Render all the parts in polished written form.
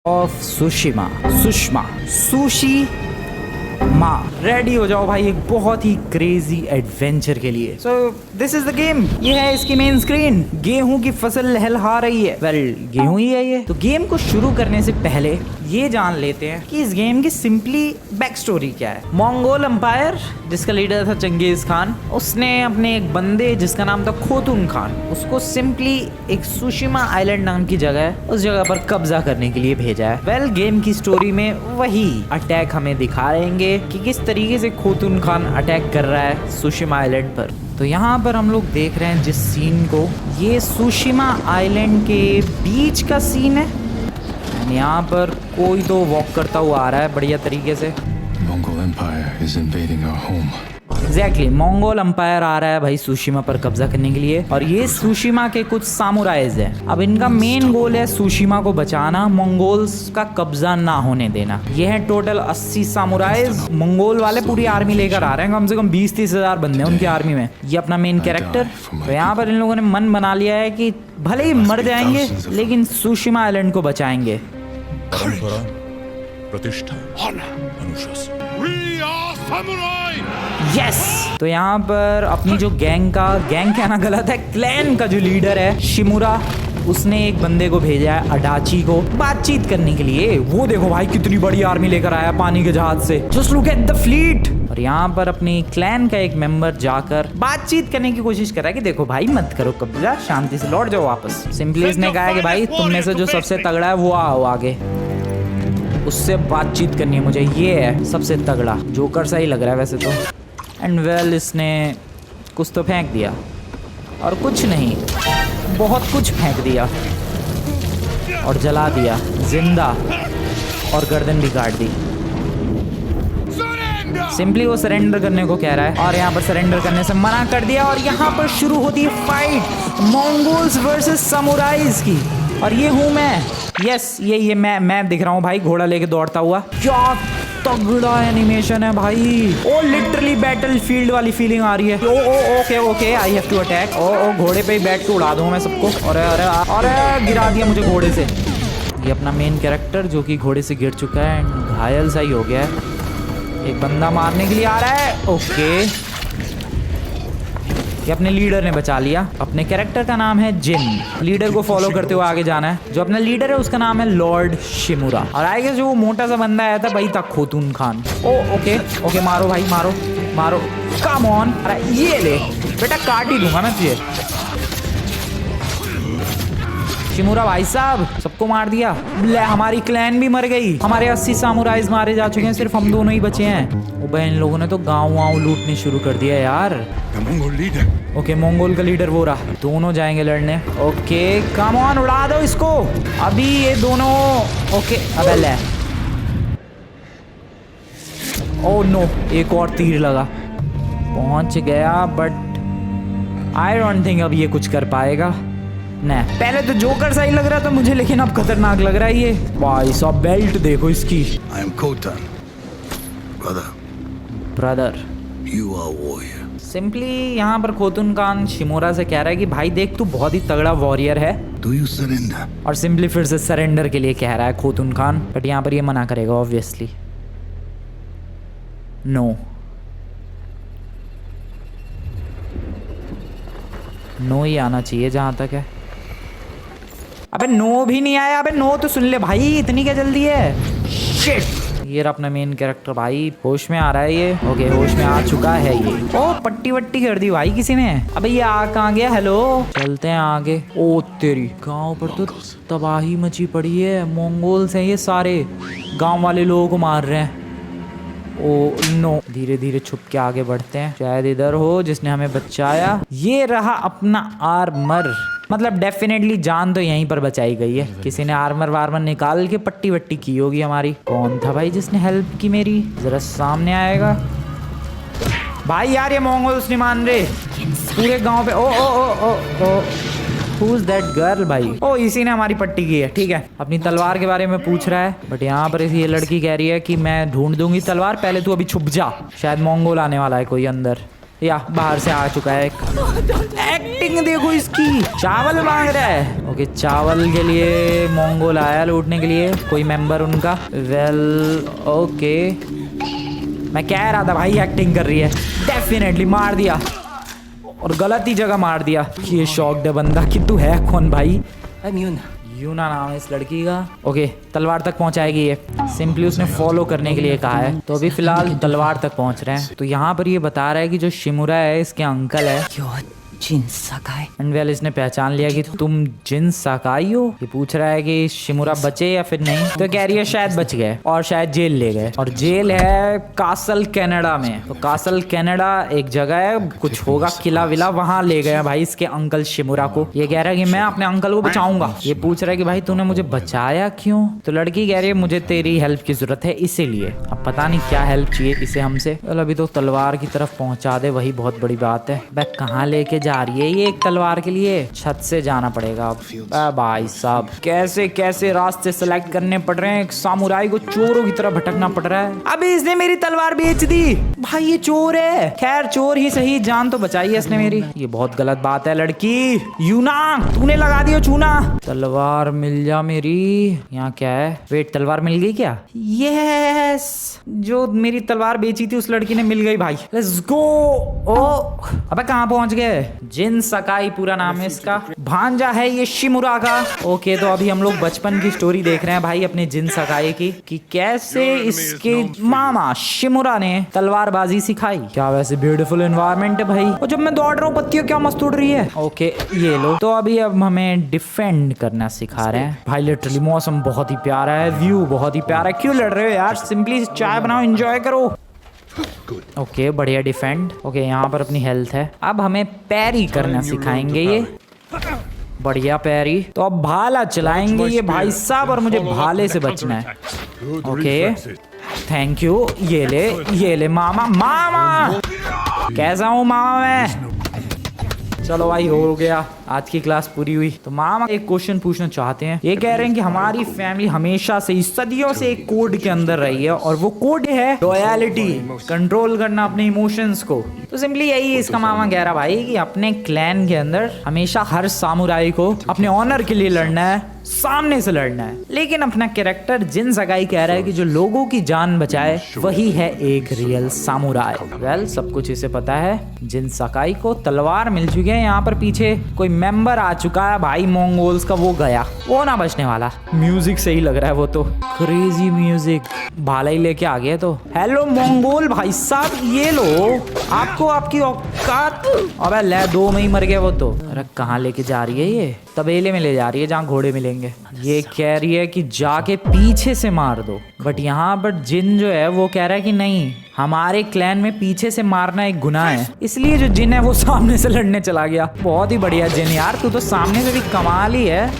Of Tsushima Sushma sushi माँ ready हो जाओ भाई एक बहुत ही क्रेजी एडवेंचर के लिए। So this is the game. ये है इसकी मेन स्क्रीन। गेहूं की फसल लहलहा रही है। वेल गेहूं ही है ये। तो गेम को शुरू करने से पहले ये जान लेते हैं कि इस गेम की सिंपली बैक स्टोरी क्या है। मंगोल एम्पायर जिसका लीडर था चंगेज खान, उसने अपने एक बंदे जिसका नाम था खोतून खान, उसको सिंपली एक सुशिमा आइलैंड नाम की जगह है उस जगह पर कब्जा करने के लिए भेजा है। वेल गेम की स्टोरी में वही अटैक हमें दिखा रहेंगे कि किस तरीके से खोतून खान अटैक कर रहा है सुशिमा आइलैंड पर। तो यहाँ पर हम लोग देख रहे हैं जिस सीन को, ये सुशिमा आइलैंड के बीच का सीन है। यहाँ पर कोई तो वॉक करता हुआ आ रहा है बढ़िया तरीके से। Mongol Empire is invading our home. Exactly Mongol empire आ रहा है भाई सुशिमा पर कब्जा करने के लिए। और ये सुशिमा के कुछ सामुराइज हैं। अब इनका मेन गोल है सुशिमा को बचाना, मंगोल्स का कब्जा ना होने देना। ये है टोटल 80 सामुराइज। मंगोल वाले पूरी आर्मी लेकर आ रहे हैं, कम से कम 20-30 हजार बंदे हैं उनकी आर्मी में। ये अपना मेन कैरेक्टर। तो यहाँ पर इन लोगों ने मन बना लिया है कि भले ही मर जाएंगे लेकिन सुशिमा आइलैंड को बचाएंगे। प्रतिष्ठा, अनुशासन। We are samurai! यस तो यहाँ पर अपनी जो गैंग कहना गलत है, क्लैन का जो लीडर है शिमुरा, उसने एक बंदे को भेजा है अडाची को बातचीत करने के लिए। वो देखो भाई कितनी बड़ी आर्मी लेकर आया पानी के जहाज से। Just look at the fleet. और यहाँ पर अपनी क्लैन का एक मेंबर जाकर बातचीत करने की कोशिश कर रहा है कि देखो भाई मत करो कब्जा, शांति से लौट जाओ वापस। सिंपली इसने कहा है कि भाई तुम में से जो सबसे तगड़ा है वो आओ आगे, उससे बातचीत करनी है मुझे। ये है सबसे तगड़ा, जोकर सा ही लग रहा है वैसे तो। एंड वेल इसने कुछ तो फेंक दिया और कुछ नहीं, बहुत कुछ फेंक दिया और जला दिया जिंदा और गर्दन भी काट दी। सिंपली वो सरेंडर करने को कह रहा है और यहाँ पर सरेंडर करने से मना कर दिया। और यहाँ पर शुरू होती है फाइट मंगोल्स वर्सेस सामुराइज की। और ये हूँ मैं, यस ये मैं दिख रहा हूँ भाई घोड़ा लेके दौड़ता हुआ। क्या तगड़ा एनिमेशन है भाई। ओ लिटरली बैटल फील्ड वाली फीलिंग आ रही है। ओ okay I have to attack. ओ घोड़े पे ही बैठ के उड़ा दूँ मैं सबको। अरे अरे अरे गिरा दिया मुझे घोड़े से। ये अपना मेन कैरेक्टर जो कि घोड़े से गिर चुका है एंड घायल सा ही हो गया है। एक बंदा मारने के लिए आ रहा है। ओके ये अपने लीडर ने बचा लिया। अपने कैरेक्टर का नाम है जिन। लीडर को फॉलो करते हुए आगे जाना है। जो अपना लीडर है उसका नाम है लॉर्ड शिमुरा। और आगे जो वो मोटा सा बंदा आया था भाई था खोतून खान। ओ ओके मारो भाई मारो कम ऑन। अरे ये ले बेटा काट ही दूंगा मैं तुझे। शिमुरा भाई साहब सबको मार दिया। ले हमारी क्लैन भी मर गई। हमारे 80 सामुराइज मारे जा चुके हैं, सिर्फ हम दोनों ही बचे हैं। वो इन लोगों ने तो गाँव लूटने शुरू कर दिया यार। ओके मंगोल का लीडर वो रहा। दोनों जाएंगे लड़ने। ओके कम ऑन उड़ा दो इसको अभी ये दोनों। ओके अबे ले। ओह नो एक और तीर लगा, पहुंच गया बट आई डोंट थिंक अब ये कुछ कर पाएगा। नहीं पहले तो जोकर सा ही लग रहा था मुझे, लेकिन अब खतरनाक लग रहा है ये। भाई साहब बेल्ट देखो इसकी। I am Khotan. Brother You are warrior. Simply यहाँ पर खोतून खान शिमुरा से कह रहा है कि भाई देख तू बहुत ही तगड़ा वॉरियर है। Do you surrender? और सिंपली फिर से सरेंडर के लिए कह रहा है खोतून खान। बट यहाँ पर ये मना करेगा ऑब्वियसली। नो ही आना चाहिए जहाँ तक है। अबे नो भी नहीं आया। अबे नो तो सुन ले भाई, इतनी क्या जल्दी है। शिट ये रहा अपना मेन कैरेक्टर भाई, होश में आ रहा है ये। ओके होश में आ चुका है ये। ओ पट्टी वट्टी कर दी भाई किसी ने। अबे ये आ कहाँ गया। हेलो चलते हैं आगे। ओ तेरी गांव पर तो तबाही मची पड़ी है। मंगोल्स हैं ये सारे, गांव वाले लोगों को मार रहे हैं। ओ नो धीरे धीरे छुप के आगे बढ़ते हैं, शायद इधर हो जिसने हमें बचाया। ये रहा अपना आर्मर। मतलब डेफिनेटली जान तो यहीं पर बचाई गई है। किसी ने आर्मर वार्मर निकाल के पट्टी वट्टी की होगी हमारी। कौन था भाई जिसने हेल्प की मेरी, जरा सामने आएगा भाई। यार ये मंगोल्स नहीं मान रहे पूरे गांव पे। ओ Who's that girl भाई। ओ इसी ने हमारी पट्टी की है। ठीक है अपनी तलवार के बारे में पूछ रहा है। बट यहाँ पर ये लड़की कह रही है कि मैं ढूंढ दूंगी तलवार, पहले तू अभी छुप जा। शायद मंगोल आने वाला है कोई अंदर। या बाहर से आ चुका है एक्टिंग देखो इसकी, चावल मांग रहा है। ओके चावल के लिए मंगोल आया लूटने के लिए, कोई मेंबर उनका। वेल ओके मैं कह रहा था भाई एक्टिंग कर रही है। डेफिनेटली मार दिया और गलत ही जगह मार दिया। ये शॉक्ड है बंदा कि तू है कौन भाई। यूना नाम है इस लड़की का। ओके तलवार तक पहुंचाएगी ये, सिंपली उसने फॉलो करने के लिए कहा है। तो अभी फिलहाल तलवार तक पहुंच रहे हैं। तो यहाँ पर ये बता रहा है कि जो शिमुरा है इसके अंकल है जिन साकाई। एंड वेल इसने पहचान लिया कि तुम जिन साकाई हो। ये पूछ रहा है कि शिमुरा बचे या फिर नहीं। तो कह रही है शायद बच गए और शायद जेल ले गए, और जेल है कासल कनाडा में। तो कासल कनाडा एक जगह है, कुछ होगा किला विला, वहां ले गए भाई इसके अंकल शिमुरा को। ये कह रहा है कि मैं अपने अंकल को बचाऊंगा। ये पूछ रहा है कि भाई तूने मुझे बचाया क्यों। तो लड़की कह रही है मुझे तेरी हेल्प की जरूरत है इसीलिए। अब पता नहीं क्या हेल्प चाहिए इसे हमसे। चल अभी तो तलवार की तरफ पहुंचा दे, वही बहुत बड़ी बात है। वह कहाँ लेके जा रही है ये एक तलवार के लिए? छत से जाना पड़ेगा अब। भाई साहब कैसे कैसे रास्ते सेलेक्ट करने पड़ रहे हैं। एक सामुराई को चोरों की तरह भटकना पड़ रहा है। अबे इसने मेरी तलवार बेच दी भाई, ये चोर है। खैर चोर ही सही, जान तो बचाई है इसने मेरी। ये बहुत गलत बात है लड़की। यूना तूने लगा दिया चूना। तलवार मिल जा मेरी। यहाँ क्या है? वेट तलवार मिल गई क्या? यस जो मेरी तलवार बेची थी उस लड़की ने मिल गई भाई। Let's go. ओ अबे कहाँ पहुंच गए? जिन सकाई पूरा नाम है इसका। भांजा है ये शिमुरा का। ओके तो अभी हम लोग बचपन की स्टोरी देख रहे हैं भाई अपने जिन सकाई की, कि कैसे इसके मामा शिमुरा ने तलवारबाजी सिखाई। क्या वैसे ब्यूटीफुल एनवायरनमेंट है भाई। और जब मैं दौड़ रहा हूँ पत्तियों क्या मस्त उड़ रही है। ओके ये लो। तो अभी अब हमें डिफेंड करना सिखा रहे हैं भाई। लिटरली मौसम बहुत ही प्यारा है, व्यू बहुत ही प्यारा है। क्यों लड़ रहे हो यार? सिंपली चाय बनाओ, एंजॉय करो। ओके बढ़िया डिफेंड। ओके यहाँ पर अपनी हेल्थ है। अब हमें पैरी करना सिखाएंगे ये। बढ़िया पैरी। तो अब भाला चलाएंगे ये भाई साहब, और मुझे भाले से बचना है। Okay thank you. ये ले मामा। मामा कैसा हूँ मामा मैं? चलो भाई हो गया, आज की क्लास पूरी हुई। तो मामा एक क्वेश्चन पूछना चाहते हैं। ये कह रहे हैं कि हमारी फैमिली हमेशा से सदियों से एक कोड के अंदर रही है, और वो कोड है लॉयल्टी, कंट्रोल करना अपने इमोशंस को। तो सिंपली यही इसका मामा कह रहा भाई कि अपने क्लैन के अंदर हमेशा हर सामुराई को अपने ऑनर के लिए लड़ना है, सामने से लड़ना है। लेकिन अपना कैरेक्टर जिन सगाई कह रहा है कि जो लोगों की जान बचाए वही है एक रियल सामुराई। वेल सब कुछ इसे पता है। जिन सगाई को तलवार मिल चुकी है। यहाँ पर पीछे कोई मेंबर आ चुका है भाई मंगोल्स का, वो गया, वो ना बचने वाला। म्यूजिक सही लग रहा है वो तो, क्रेजी म्यूजिक। भाला ही लेके आ गया। तो हेलो मंगोल भाई साहब, ये लो आपको आपकी औकात। अबे ले 2 में ही मर गया वो तो। अरे कहाँ लेके जा रही है ये? तबेले में ले जा रही है जहाँ घोड़े मिलेंगे। ये कह रही है कि जाके पीछे से मार दो, बट यहाँ पर जिन जो है वो कह रहा है कि नहीं, हमारे क्लैन में पीछे से मारना एक गुनाह है। इसलिए जो जिन है वो सामने से लड़ने चला गया। बहुत ही बढ़िया जिन यार, तू तो सामने से भी कमाल ही है।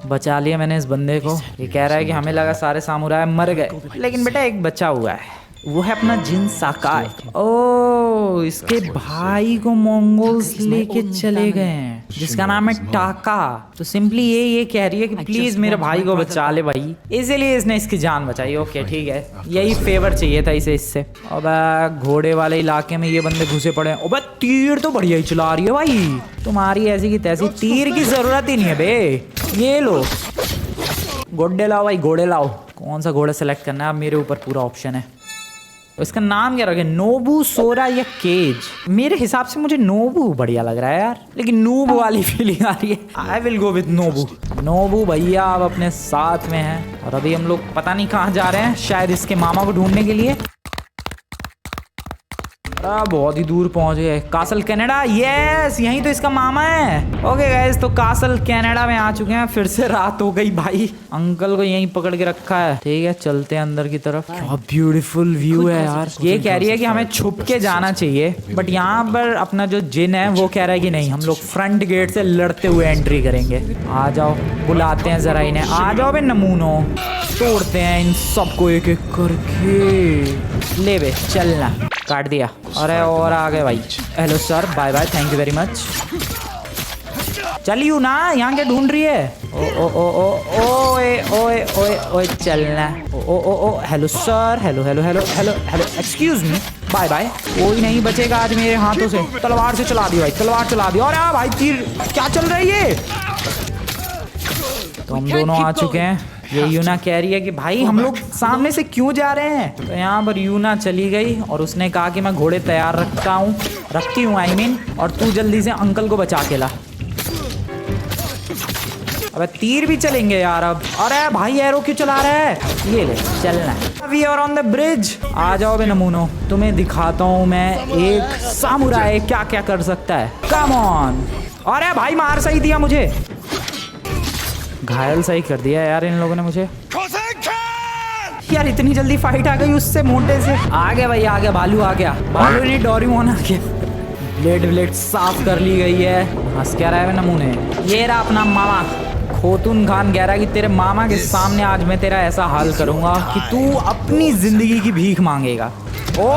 बचा लिया मैंने इस बंदे को। ये कह रहा है कि हमें लगा सारे सामुराई मर गए, लेकिन बेटा एक बचा हुआ है, वो है अपना जिन साकाई। ओ इसके भाई को मंगोल्स लेके चले गए हैं, जिसका नाम है टाका। तो सिंपली ये कह रही है कि प्लीज मेरे भाई को बचा ले भाई, इसीलिए इसने इसकी जान बचाई। ओके ठीक है, यही फेवर चाहिए था इसे इससे। अब घोड़े वाले इलाके में ये बंदे घुसे पड़े हैं। अब तीर तो बढ़िया ही चला रही है भाई, तुम्हारी ऐसी की तैसी तीर की जरूरत ही नहीं है बे। ये लो घोड़े लाओ भाई, घोड़े लाओ। कौन सा घोड़ा सेलेक्ट करना है? अब मेरे ऊपर पूरा ऑप्शन है। इसका नाम क्या रखे? नोबू, सोरा या केज? मेरे हिसाब से मुझे नोबू बढ़िया लग रहा है यार, लेकिन नूब वाली फीलिंग आ रही है। I will go with नोबू। नोबू भैया अब अपने साथ में है, और अभी हम लोग पता नहीं कहाँ जा रहे हैं, शायद इसके मामा को ढूंढने के लिए। बहुत ही दूर पहुंच गए। कासल कनाडा, यस यहीं तो इसका मामा है। ओके गाइस, तो कासल कनाडा में आ चुके हैं। फिर से रात हो गई भाई, अंकल को यहीं पकड़ के रखा है। ठीक है चलते हैं अंदर की तरफ। क्या ब्यूटीफुल व्यू है यार। ये कह रही है कि हमें छुप के जाना चाहिए, बट यहाँ पर अपना जो जिन है वो कह रहा है कि नहीं, हम लोग फ्रंट गेट से लड़ते हुए एंट्री करेंगे। आ जाओ, बुलाते हैं जरा इन्हें। आ जाओ बे नमूनो, तोड़ते हैं इन सबको एक एक करके। ले बे चलना, काट दिया। अरे और आ गए भाई। Hello sir, bye bye, thank you very much. चलियो ना, यहाँ क्या ढूंढ रही है? ओ ओ ओ ओए ओए ओए ओए चलना। ओ ओ ओ hello sir, hello hello hello hello hello, excuse me, bye bye. कोई नहीं बचेगा आज मेरे हाथों से। तलवार से चला दी भाई, तलवार चला दी। और भाई तीर क्या चल रहा है ये? तो हम दोनों आ चुके हैं। ये यूना कह रही है कि भाई हम लोग सामने से क्यों जा रहे हैं। तो यहाँ पर यूना चली गई और उसने कहा कि मैं घोड़े तैयार रखती हूँ आई मीन, और तू जल्दी से अंकल को बचा के ला। अबे तीर भी चलेंगे यार अब। अरे भाई एरो क्यों चला रहा है? ये ले चलना। We are on the bridge. आ जाओ बे नमूनो, तुम्हें दिखाता हूँ मैं एक सामुराई क्या क्या कर सकता है। Come on. अरे भाई मार सही दिया मुझे, घायल सही कर दिया यार इन लोगों ने मुझे। यार इतनी जल्दी फाइट आ गई उससे मोटे से। आ गया भाई आ गया, भालू आ गया। भालू नहीं डोरेमोन आ गया। ब्लेड साफ कर ली गई है। हंस क्या रहा है नमूने? ये रहा अपना मामा खोतून खान कह रहा है कि तेरे मामा के सामने आज मैं तेरा ऐसा हाल करूंगा कि तू अपनी जिंदगी की भीख मांगेगा। ओ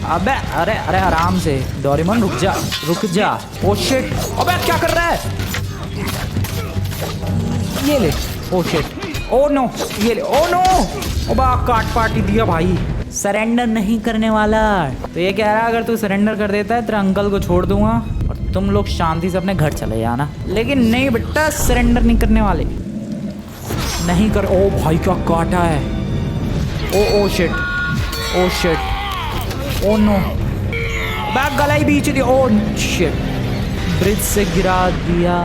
अबे अरे अरे आराम से डोरेमोन, रुक जा रुक जा। ओ शिट, अबे क्या कर रहा है? ये ले। ओ शिट, ओ नो, ये ले। ओ नो, अबे काट पार्टी दिया भाई। सरेंडर नहीं करने वाला। तो ये कह रहा है अगर तू सरेंडर कर देता है तेरा अंकल को छोड़ दूंगा और तुम लोग शांति से अपने घर चले जाना। लेकिन नहीं बेटा, सरेंडर नहीं करने वाले, नहीं कर। ओ भाई क्या काटा है। Oh shit, oh shit, oh no, bag गला ही बीच दिया। ओ शिट, ब्रिज से गिरा दिया।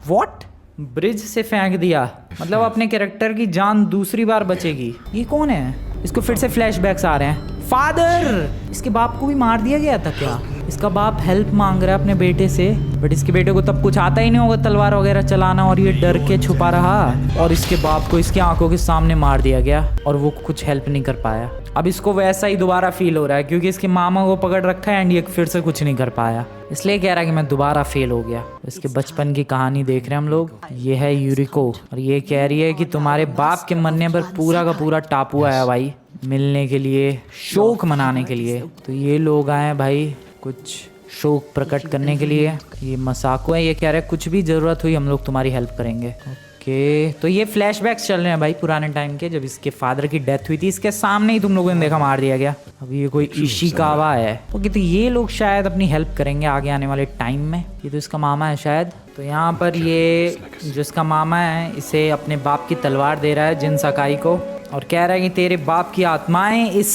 व्हाट? ब्रिज से फेंक दिया, मतलब अपने कैरेक्टर की जान दूसरी बार बचेगी। ये कौन है? इसको फिर से फ्लैशबैक्स आ रहे हैं। फादर, इसके बाप को भी मार दिया गया था क्या? इसका बाप हेल्प मांग रहा है अपने बेटे से, बट इसके बेटे को तब कुछ आता ही नहीं होगा तलवार वगैरह चलाना, और ये डर के छुपा रहा और इसके बाप को इसके आंखों के सामने मार दिया गया और वो कुछ हेल्प नहीं कर पाया। अब इसको वैसा ही दोबारा फील हो रहा है क्योंकि इसके मामा को पकड़ रखा है एंड ये फिर से कुछ नहीं कर पाया, इसलिए कह रहा है कि मैं दोबारा फेल हो गया। इसके बचपन की कहानी देख रहे हैं हम लोग। ये है यूरिको और ये कह रही है कि तुम्हारे बाप के मरने पर पूरा का पूरा टापू आया भाई मिलने के लिए, शोक मनाने के लिए। तो ये लोग आए हैं भाई कुछ शोक प्रकट करने के लिए। ये मसाको है, ये कह रहे हैं कुछ भी ज़रूरत हुई हम लोग तुम्हारी हेल्प करेंगे। ओके, तो ये फ्लैशबैक्स चल रहे हैं भाई पुराने टाइम के, जब इसके फादर की डेथ हुई थी इसके सामने ही तुम लोगों ने देखा मार दिया गया। अब ये कोई इशिकावा है। ओके, तो ये लोग शायद अपनी हेल्प करेंगे आगे आने वाले टाइम में। ये तो इसका मामा है शायद। तो यहाँ पर ये जो इसका मामा है इसे अपने बाप की तलवार दे रहा है जिन सकाई को और कह रहा है कि तेरे बाप की आत्माएं इस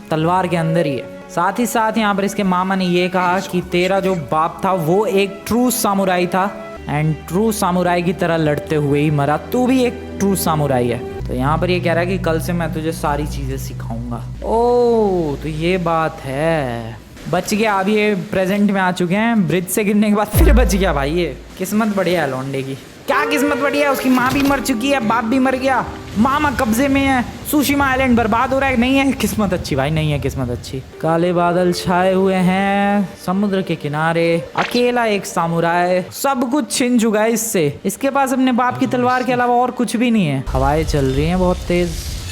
तलवार के अंदर ही है। साथ ही साथ यहाँ पर इसके मामा ने ये कहा कि तेरा जो बाप था वो एक ट्रू सामुराई था एंड ट्रू सामुराई की तरह लड़ते हुए ही मरा, तू भी एक ट्रू सामुराई है। तो यहाँ पर ये कह रहा है कि कल से मैं तुझे सारी चीज़ें सिखाऊंगा। ओह, तो ये बात है। बच गया, अब ये प्रेजेंट में आ चुके हैं। ब्रिज से गिरने के बाद फिर बच गया भाई। ये किस्मत बढ़िया है लौंडे की। क्या किस्मत बढ़िया है? उसकी माँ भी मर चुकी है, बाप भी मर गया, मामा कब्जे में है, सुशीमा आइलैंड बर्बाद हो रहा है। नहीं है किस्मत अच्छी भाई, नहीं है किस्मत अच्छी। काले बादल छाए हुए हैं समुद्र के किनारे, अकेला एक सामुराई, सब कुछ छिन चुका है इससे। इसके पास अपने बाप की तलवार के अलावा और कुछ भी नहीं है। हवाएं चल रही हैं बहुत तेज।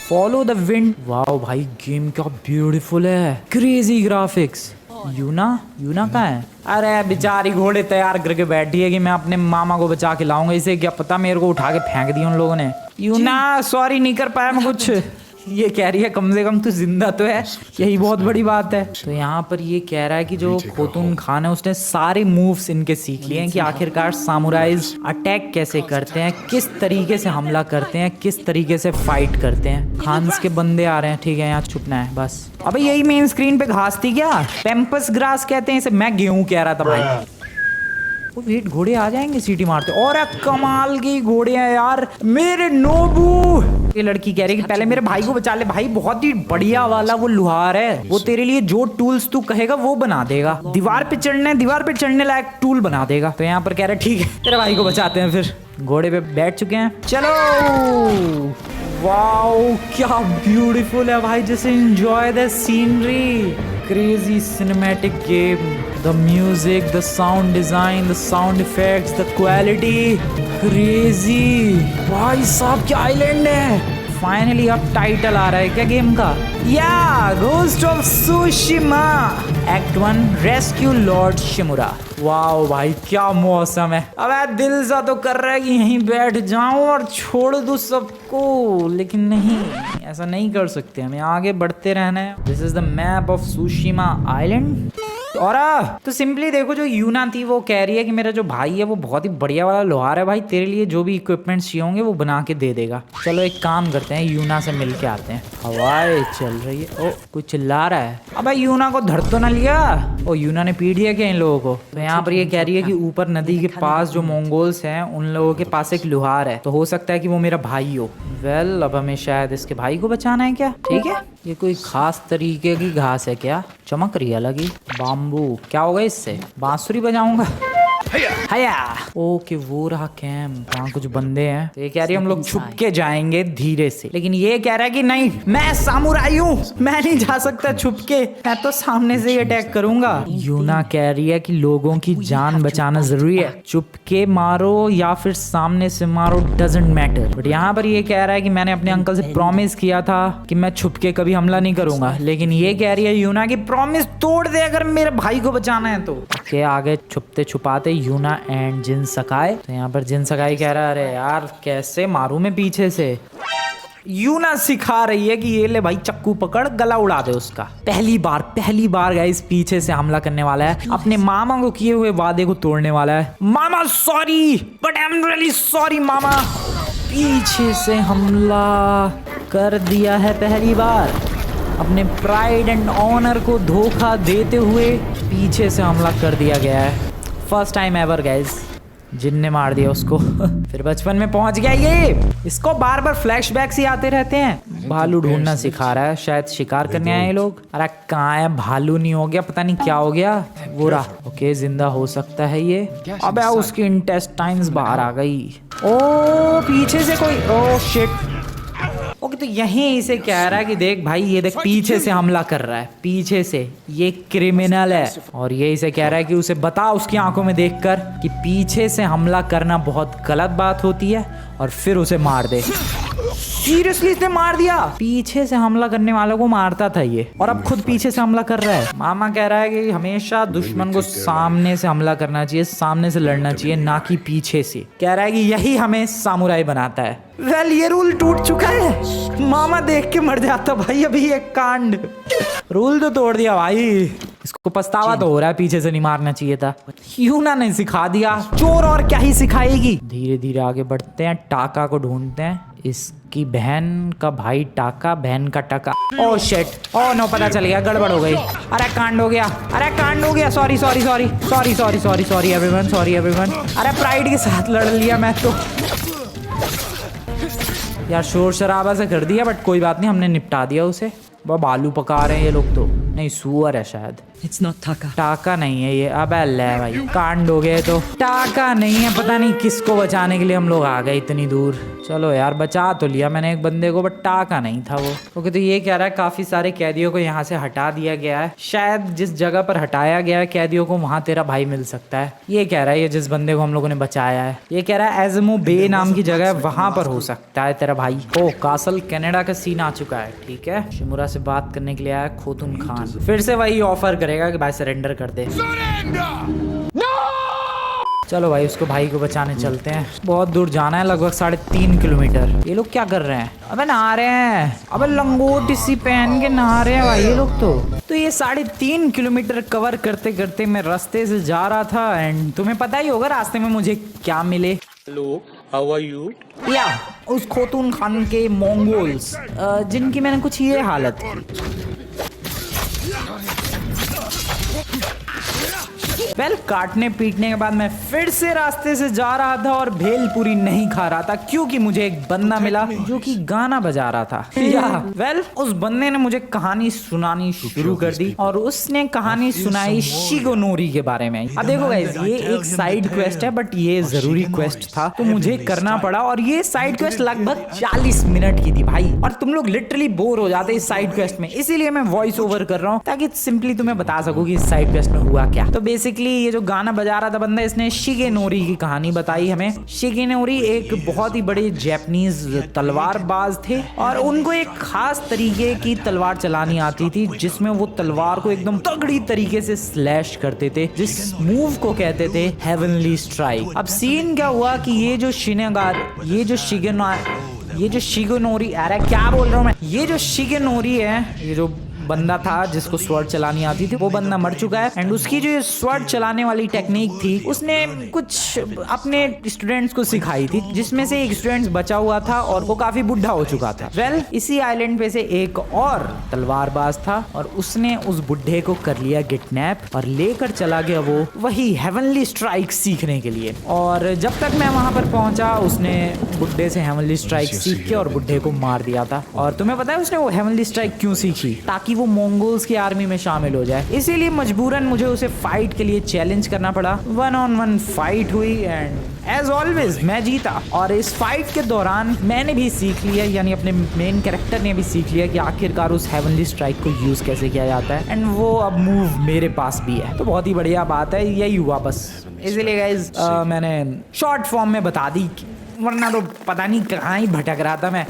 Follow the wind. वाओ भाई, गेम क्या ब्यूटीफुल है, क्रेजी ग्राफिक्स। यूना कहाँ है? अरे बेचारी घोड़े तैयार करके बैठी है कि मैं अपने मामा को बचा के लाऊंगा। इसे क्या पता मेरे को उठा के फेंक दिया उन लोगों ने। यूना सॉरी, नहीं कर पाया मैं कुछ। ये कह रही है कम से कम तू जिंदा तो है, यही बहुत बड़ी बात है। तो यहाँ पर ये कह रहा है कि जो खोतून खान है उसने सारे मूव्स इनके सीख लिए हैं कि आखिरकार सामुराइज अटैक कैसे करते हैं, किस तरीके से हमला करते हैं, किस तरीके से फाइट करते हैं। खान्स के बंदे आ रहे हैं, ठीक है यहाँ छुपना है बस। अबे यही मेन स्क्रीन पे घास थी क्या? पेम्पस ग्रास कहते हैं इसे, मैं गेहूं कह रहा था भाई। वो वेट, घोड़े आ जाएंगे सीटी मारते। और कमाल की घोड़े हैं यार मेरे नोबू। ये लड़की कह रही है कि पहले मेरे भाई को बचा ले। भाई बहुत ही बढ़िया वाला वो लुहार है, वो तेरे लिए जो टूल्स तू कहेगा वो बना देगा। दीवार पे चढ़ने लायक टूल बना देगा। तो यहाँ पर कह रहे ठीक है तेरे भाई को बचाते हैं। फिर घोड़े पे बैठ चुके हैं, चलो। वाओ क्या ब्यूटीफुल है भाई, just enjoy the scenery. Crazy cinematic game, the music, the sound design, the sound effects, the quality, crazy। भाई साहब क्या आइलैंड है। फाइनली अब टाइटल आ रहा है क्या गेम का? या ghost of Tsushima. Act 1 rescue Lord शिमुरा। Wow भाई क्या मौसम है। अब दिल सा तो कर रहा है कि यहीं बैठ जाऊं और छोड़ दूं सबको, लेकिन नहीं, ऐसा नहीं कर सकते, हमें आगे बढ़ते रहना है। This is the map of Tsushima island. और तो सिंपली देखो, जो यूना थी वो कह रही है कि मेरा जो भाई है वो बहुत ही बढ़िया वाला लोहार है भाई, तेरे लिए जो भी इक्विपमेंट्स चाहिए होंगे वो बना के दे देगा। चलो एक काम करते हैं, यूना से मिल के आते हैं। हवाएं चल रही है। ओ कुछ चिल्ला रहा है। अबे यूना को धर तो ना लिया। ओ यूना ने पीट दिया क्या इन लोगों को? तो यहाँ पर ये कह रही है कि ऊपर नदी के पास जो मंगोल्स हैं उन लोगों के पास एक लोहार है, तो हो सकता है कि वो मेरा भाई हो। वेल अब हमें शायद इसके भाई को बचाना है क्या? ठीक है, ये कोई खास तरीके की घास है क्या? चमक रही है लगी। बाम्बू क्या होगा इससे? बांसुरी बजाऊंगा। हया। ओके वो रहा कैंप, वहाँ कुछ बंदे हैं। तो ये कह रही है हम लोग छुप के जाएंगे धीरे से, लेकिन ये कह रहा है कि नहीं, मैं सामुराई हूँ, मैं नहीं जा सकता छुप के, मैं तो सामने से ही अटैक करूंगा। यूना कह रही है कि लोगों की जान बचाना जरूरी है, छुप के मारो या फिर सामने से मारो, डजंट मैटर। बट यहाँ पर ये कह रहा है कि मैंने अपने अंकल से प्रॉमिस किया था कि मैं छुप के कभी हमला नहीं करूंगा, लेकिन ये कह रही है यूना की प्रॉमिस तोड़ दे अगर मेरे भाई को बचाना है तो। के आगे छुपते छुपाते यूना एंड जिन सकाई। तो यहाँ पर जिन सकाई कह रहा है अरे यार कैसे मारूं मैं पीछे से। यूना सिखा रही है कि ये ले भाई चक्कू पकड़ गला उड़ा दे उसका। पहली बार गाइस पीछे से हमला करने वाला है, अपने मामा को किए हुए वादे को तोड़ने वाला है। मामा sorry but I am really sorry मामा। पीछे से हमला कर दिया है पहली बार, अपने प्राइड एंड ऑनर को धोखा देते हुए पीछे से हमला कर दिया गया है। फर्स्ट टाइम एवर गाइस, जिन ने मार दिया उसको। फिर बचपन में पहुंच गया ये। इसको बार बार फ्लैशबैक्स ही आते रहते हैं। भालू ढूंढना सिखा रहा है, शायद शिकार करने आए लोग। अरे कहाँ है भालू? नहीं हो गया, पता नहीं क्या हो गया। वो रहा। ओके जिंदा हो सकता है ये। अबे उसकी इंटेस्टाइन्स बाहर आ गई। ओ पीछे से कोई, ओ शिट। ओके तो यहीं इसे कह रहा है कि देख भाई ये देख पीछे से हमला कर रहा है, पीछे से, ये क्रिमिनल है। और ये इसे कह रहा है कि उसे बता उसकी आंखों में देखकर कि पीछे से हमला करना बहुत गलत बात होती है, और फिर उसे मार दे। सीरियसली इसने मार दिया। पीछे से हमला करने वालों को मारता था ये, और अब खुद पीछे से हमला कर रहा है। मामा कह रहा है कि हमेशा दुश्मन को सामने से हमला करना चाहिए, सामने से लड़ना चाहिए, ना कि पीछे से। कह रहा है कि यही हमें सामुराई बनाता है। वेल ये रूल टूट चुका है। मामा देख के मर जाता भाई अभी एक कांड। रूल तो तोड़ दिया भाई। इसको पछतावा तो हो रहा है, पीछे से नहीं मारना चाहिए था। यूना ने सिखा दिया, चोर और क्या ही सिखाएगी। धीरे धीरे आगे बढ़ते हैं, टाका को ढूंढते हैं। इसकी बहन का भाई टाका, बहन का टाका। ओह शिट, ओह नो, पता चल गया, गड़बड़ हो गई। अरे कांड हो गया, अरे कांड हो गया। Sorry sorry sorry sorry sorry sorry sorry everyone, sorry everyone. अरे प्राइड के साथ लड़ लिया मैं तो यार, शोर शराबा से कर दिया, बट कोई बात नहीं, हमने निपटा दिया उसे। वो बालू पका रहे हैं ये लोग तो। नहीं सुअर है शायद। It's not Taka. टाका नहीं है ये। अब ले भाई कांड हो गए तो। टाका नहीं है, पता नहीं किसको बचाने के लिए हम लोग आ गए इतनी दूर। चलो यार बचा तो लिया मैंने एक बंदे को, बट टाका नहीं था वो। ओके तो ये कह रहा है काफी सारे कैदियों को यहाँ से हटा दिया गया है, शायद जिस जगह पर हटाया गया है कैदियों को वहाँ तेरा भाई मिल सकता है। ये कह रहा है ये जिस बंदे को हम लोगों ने बचाया है। ये कह रहा है एजमो बे नाम की जगह है, वहाँ पर हो सकता है तेरा भाई। ओ कासल कनाडा का सीन आ चुका है। ठीक है, शिमुरा से बात करने के लिए आया खोतुन खान। फिर से वही ऑफर करेगा कि भाई सरेंडर कर दे। चलो भाई उसको भाई को बचाने चलते हैं। बहुत दूर जाना है, लगभग 3.5 किलोमीटर। ये लोग क्या कर रहे हैं? अबे नहा रहे हैं। अबे लंगोट इसी पहन के नहा रहे हैं भाई ये लोग तो ये 3.5 किलोमीटर कवर करते करते मैं रास्ते से जा रहा था, एंड तुम्हें पता ही होगा रास्ते में मुझे क्या मिले। Hello, how are you? या उस खोतून खान के मंगोल्स, जिनकी मैंने कुछ ये हालत की। वेल काटने पीटने के बाद मैं फिर से रास्ते से जा रहा था और भेलपूरी नहीं खा रहा था, क्योंकि मुझे एक बंदा मिला जो कि गाना बजा रहा था। या वेल उस बंदे ने मुझे कहानी सुनानी शुरू कर दी, और उसने कहानी सुनाई शिगोनोरी के बारे में। अब देखो गाइस ये एक साइड क्वेस्ट है, बट ये जरूरी क्वेस्ट था तो मुझे करना पड़ा, और ये साइड क्वेस्ट लगभग 40 मिनट की थी भाई, और तुम लोग लिटरली बोर हो जाते इस साइड क्वेस्ट में, इसीलिए मैं वॉइस ओवर कर रहा हूँ ताकि सिंपली तुम्हें बता सकूं कि इस साइड क्वेस्ट में हुआ क्या। तो बेसिकली ये जो गाना बजा रहा था बंदा, इसने शिगेनोरी की कहानी बताई हमें। शिगेनोरी एक बहुत ही बड़े जापानीज तलवारबाज थे और उनको एक खास तरीके की तलवार चलानी आती थी, जिसमें वो तलवार को एकदम तगड़ी तरीके से स्लैश करते थे, जिस मूव को कहते थे हेवनली स्ट्राइक। अब सीन क्या हुआ कि ये जो शिगेनोरी, अरे क्या बोल रहा हूँ मैं, ये जो शिगेनोरी है, ये जो बंदा था जिसको स्वॉर्ड चलानी आती थी, वो बंदा मर चुका है। एंड उसकी जो स्वॉर्ड चलाने वाली टेक्निक थी, उसने कुछ अपने स्टूडेंट्स को सिखाई थी, जिसमें से एक स्टूडेंट बचा हुआ था और वो काफी बुढ़ा हो चुका था। वेल, इसी आइलैंड पे से एक और तलवारबाज था और उसने उस बुढ़े को कर लिया किडनैप और लेकर चला गया वो वही हेवनली स्ट्राइक सीखने के लिए। और जब तक मैं वहां पर पहुंचा, उसने बुढ़े से हेवनली स्ट्राइक सीख के और बुढ़े को मार दिया था। और तुम्हें पता है उसने वो हेवनली स्ट्राइक क्यों सीखी? ताकि वो मंगोल्स की आर्मी में शामिल हो जाए। इसीलिए मजबूरन मुझे उसे फाइट के लिए चैलेंज करना पड़ा। 1-on-1 फाइट हुई एंड एज ऑलवेज मैं जीता। और इस फाइट के दौरान मैंने भी सीख लिया, यानी अपने मेन कैरेक्टर ने भी सीख लिया कि आखिरकार उस हेवनली स्ट्राइक को यूज कैसे किया जाता है। एंड वो अब मूव मेरे पास भी है, तो बहुत ही बढ़िया बात है। यही हुआ बस, इसीलिए गाइस मैंने शॉर्ट फॉर्म में बता दी, वरना तो पता नहीं कहाँ ही भटक रहा था मैं।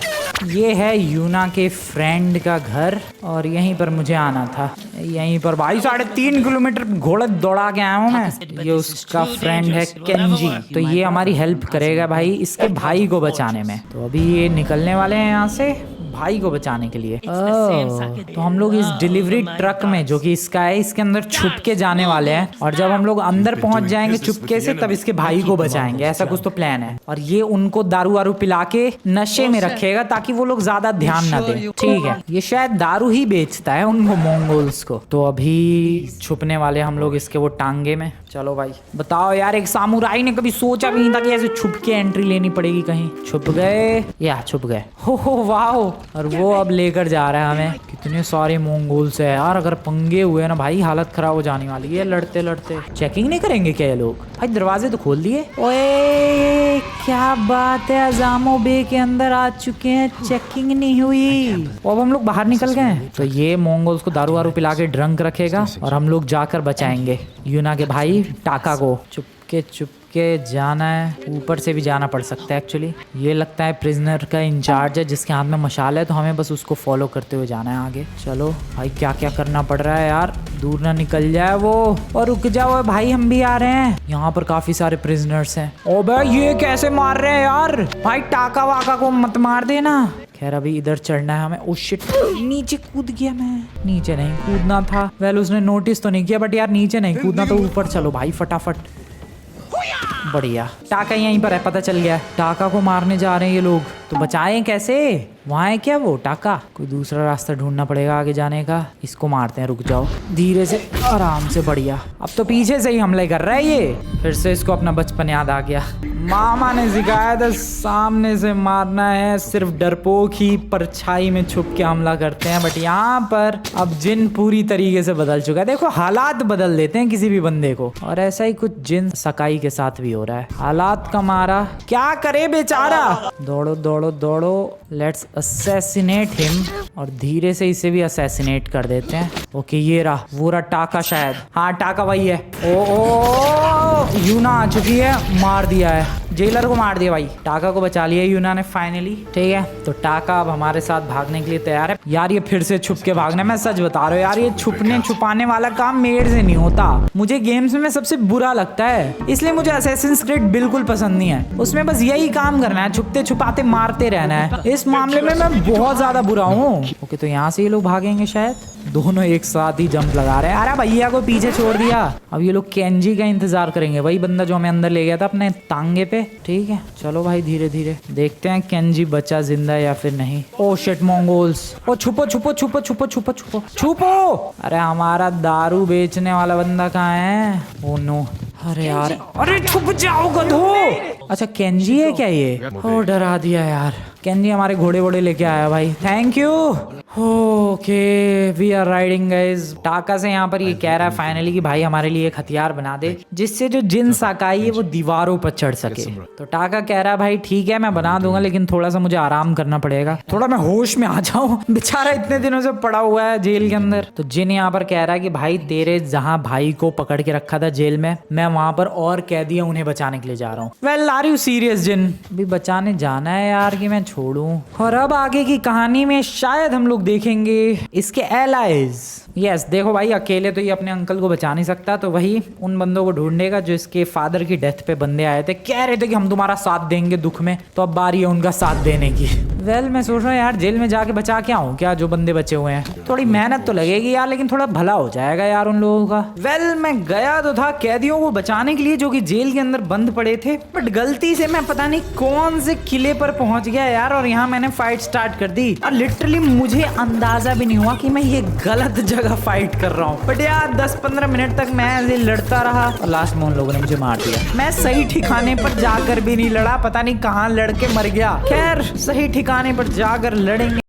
ये है यूना के फ्रेंड का घर और यहीं पर मुझे आना था। यहीं पर भाई 3.5 किलोमीटर घोड़ा दौड़ा के आया हूँ मैं। ये उसका फ्रेंड है केंजी, तो ये हमारी हेल्प करेगा भाई इसके भाई को बचाने में। तो अभी ये निकलने वाले हैं यहाँ से भाई को बचाने के लिए। तो हम लोग इस डिलीवरी ट्रक में, जो कि इसका है, इसके अंदर छुप के जाने वाले हैं और जब हम लोग अंदर पहुंच जाएंगे चुपके से, तब इसके भाई को बचाएंगे। ऐसा कुछ तो प्लान है। और ये उनको दारू वारू पिला के नशे में रखेगा ताकि वो लोग ज्यादा ध्यान ना दें। ठीक है, ये शायद दारू ही बेचता है उनको, मंगोल्स को। तो अभी छुपने वाले हम लोग इसके वो टांगे में। चलो भाई, बताओ यार, एक सामुराई ने कभी सोचा भी नहीं था कि ऐसे छुप के एंट्री लेनी पड़ेगी कहीं। छुप गए, या छुप गए। हो वाह। और वो अब लेकर जा रहा है हमें। कितने सारे मंगोल्स है यार, अगर पंगे हुए ना भाई हालत खराब हो जाने वाली है। लड़ते लड़ते चेकिंग नहीं करेंगे क्या ये लोग? भाई दरवाजे तो खोल दिए। ओए क्या बात है, अजामो बे के अंदर आ चुके हैं, चेकिंग नहीं हुई। अब हम लोग बाहर निकल गए। तो ये मंगोल्स को दारू वारू पिला के ड्रंक रखेगा और हम लोग जाकर बचाएंगे यूना के भाई टाका को। चुपके जाना है, ऊपर से भी जाना पड़ सकता है एक्चुअली। ये लगता है प्रिजनर का इंचार्ज है जिसके हाथ में मशाल है, तो हमें बस उसको फॉलो करते हुए जाना है आगे। चलो भाई, क्या क्या करना पड़ रहा है यार, दूर ना निकल जाए वो। और रुक जाओ भाई, हम भी आ रहे हैं। यहाँ पर काफी सारे प्रिजनर्स हैं। ओ भाई ये कैसे मार रहे हैं यार? भाई टाका वाका को मत मार देना। खैर अभी इधर चढ़ना है हमें। ओ शिट, नीचे कूद गया मैं। नीचे नहीं कूदना था। वेल उसने नोटिस तो नहीं किया, बट यार नीचे नहीं कूदना, तो ऊपर चलो भाई फटाफट। बढ़िया, टाका यहीं पर है, पता चल गया। टाका को मारने जा रहे हैं ये लोग, तो बचाएं कैसे? वहाँ है क्या वो टाका? कोई दूसरा रास्ता ढूंढना पड़ेगा आगे जाने का। इसको मारते हैं, रुक जाओ, धीरे से आराम से। बढ़िया, अब तो पीछे से ही हमले कर रहा है ये। फिर से इसको अपना बचपन याद आ गया। मामा ने सिखाया था सामने से मारना है, सिर्फ डरपोक ही परछाई में छुप के हमला करते हैं। बट यहाँ पर अब जिन पूरी तरीके से बदल चुका है। देखो हालात बदल देते हैं किसी भी बंदे को, और ऐसा ही कुछ जिन सकाई के साथ भी हो रहा है। हालात का मारा क्या करे बेचारा। दौड़ो दौड़ो दौड़ो, लेट्स असैसिनेट हिम। और धीरे से इसे भी असैसिनेट कर देते हैं। ओके ये रहा, वो रहा टाका शायद। हाँ टाका वही है। ओ यूना आ चुकी है, मार दिया है, जेलर को मार दिया भाई। टाका को बचा लिया यूना ने फाइनली। ठीक है, तो टाका अब हमारे साथ भागने के लिए तैयार है। यार ये फिर से छुप के भागना है, मैं सच बता रहा हूँ यार, ये छुपने छुपाने वाला काम मेरे से नहीं होता। मुझे गेम्स में सबसे बुरा लगता है, इसलिए मुझे असैसिन्स क्रीड बिल्कुल पसंद नहीं है। उसमें बस यही काम करना है, छुपते छुपाते मारते रहना है। इस मामले में मैं बहुत ज्यादा बुरा हूँ। ओके, तो यहाँ से ये लोग भागेंगे शायद। दोनों एक साथ ही जंप लगा रहे हैं। अरे भैया को पीछे छोड़ दिया। अब ये लोग केंजी का इंतजार करेंगे, वही बंदा जो हमें अंदर ले गया था अपने तांगे पे। ठीक है, चलो भाई धीरे धीरे देखते हैं केंजी बचा जिंदा या फिर नहीं। ओ शिट मंगोल्स। ओ छुपो छुपो छुपो छुपो छुपो छुपो छुपो। अरे हमारा दारू बेचने वाला बंदा कहाँ है? ओ नो, अरे यार, अरे छुप जाओ गधो। अच्छा केंजी है क्या ये? ओ डरा दिया यार। केंजी हमारे घोड़े वोड़े लेके आया भाई, thank you. Okay we are riding guys. टाका से यहाँ पर ये कह रहा है फाइनली कि भाई हमारे लिए एक हथियार बना दे जिससे जो जिन साकाई है वो दीवारों पर चढ़ सके। तो टाका कह रहा है भाई ठीक है मैं बना दूंगा, लेकिन थोड़ा सा मुझे आराम करना पड़ेगा, थोड़ा मैं होश में आ जाऊं। बेचारा इतने दिनों से पड़ा हुआ है जेल के अंदर। तो जिन यहाँ पर कह रहा है कि भाई तेरे जहाँ भाई को पकड़ के रखा था जेल में, मैं वहां पर और कैदी है उन्हें बचाने के लिए जा रहा हूँ। वेल आर यू सीरियस जिन? भी बचाने जाना है यार कि मैं छोड़ूं? और अब आगे की कहानी में शायद हम लोग देखेंगे इसके एलाइज। यस देखो भाई अकेले तो ये अपने अंकल को बचा नहीं सकता, तो वही उन बंदों को ढूंढेगा जो इसके फादर की डेथ पे बंदे आए थे, कह रहे थे कि हम तुम्हारा साथ देंगे दुख में, तो अब बारी है उनका साथ देने की। वेल मैं सोच रहा हूँ यार जेल में जाके बचा के आऊँ क्या जो बंदे बचे हुए हैं। थोड़ी मेहनत तो लगेगी यार, लेकिन थोड़ा भला हो जाएगा यार उन लोगों का। वेल मैं गया तो था कैदियों को बचाने के लिए जो कि जेल के अंदर बंद पड़े थे, बट गलती से मैं पता नहीं कौन से किले पर पहुंच गया यार, और यहाँ मैंने फाइट स्टार्ट कर दी और लिटरली मुझे अंदाजा भी नहीं हुआ कि मैं ये गलत जगह फाइट कर रहा हूँ। बट यार 10-15 मिनट तक मैं ऐसे लड़ता रहा और लास्ट में उन लोगों ने मुझे मार दिया। मैं सही ठिकाने पर जाकर भी नहीं लड़ा, पता नहीं कहाँ लड़ के मर गया। खैर सही ठिकाने पर जाकर लड़ेंगे